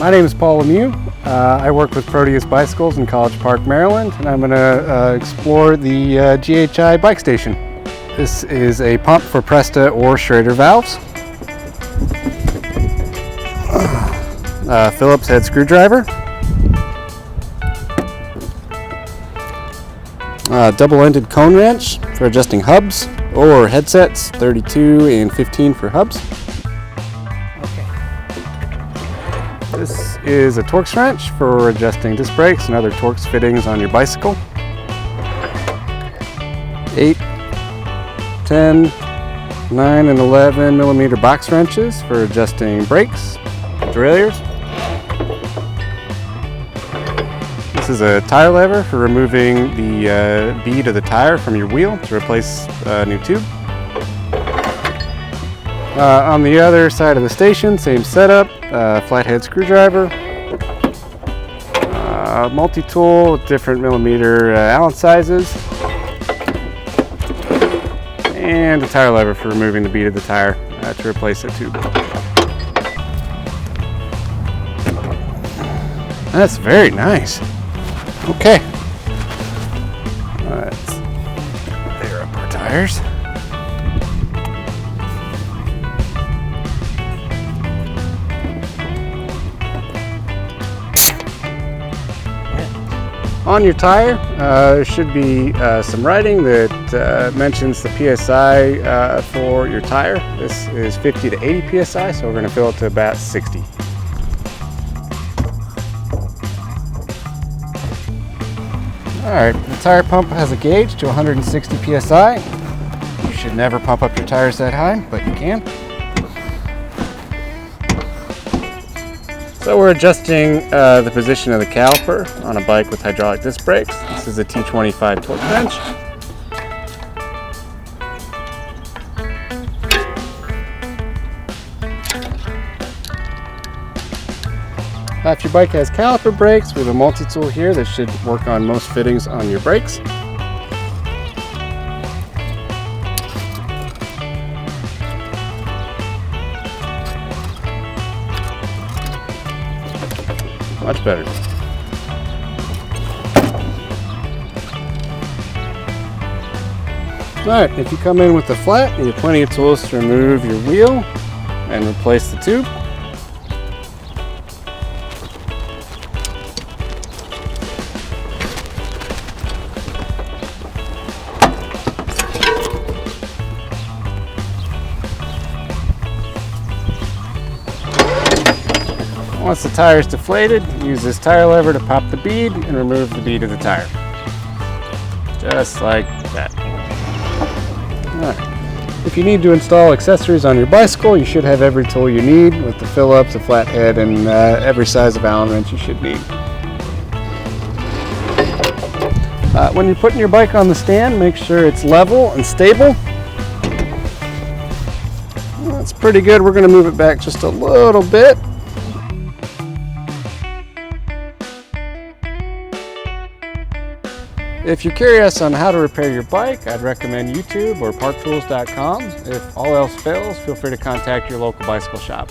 My name is Paul Lemieux. I work with Proteus Bicycles in College Park, Maryland, and I'm going to explore the GHI bike station. This is a pump for Presta or Schrader valves. Phillips head screwdriver. Double-ended cone wrench for adjusting hubs or headsets, 32 and 15 for hubs. This is a Torx wrench for adjusting disc brakes and other Torx fittings on your bicycle. 8, 10, 9, and 11 millimeter box wrenches for adjusting brakes, derailleurs. This is a tire lever for removing the bead of the tire from your wheel to replace a new tube. On the other side of the station, same setup, flathead screwdriver, multi-tool with different millimeter Allen sizes, and a tire lever for removing the bead of the tire to replace a tube. That's very nice. Okay, let's layer up our tires. On your tire, there should be some writing that mentions the PSI for your tire. This is 50 to 80 PSI, so we're going to fill it to about 60. Alright, the tire pump has a gauge to 160 PSI. You should never pump up your tires that high, but you can. So we're adjusting the position of the caliper on a bike with hydraulic disc brakes. This is a T25 torque wrench. If your bike has caliper brakes, we have a multi-tool here that should work on most fittings on your brakes. Much better. Alright, if you come in with the flat, you have plenty of tools to remove your wheel and replace the tube. Once the tire is deflated, use this tire lever to pop the bead and remove the bead of the tire. Just like that. Right. If you need to install accessories on your bicycle, you should have every tool you need with the Phillips, a flathead, and every size of Allen wrench you should need. When you're putting your bike on the stand, make sure it's level and stable. That's pretty good. We're going to move it back just a little bit. If you're curious on how to repair your bike, I'd recommend YouTube or parktools.com. If all else fails, feel free to contact your local bicycle shop.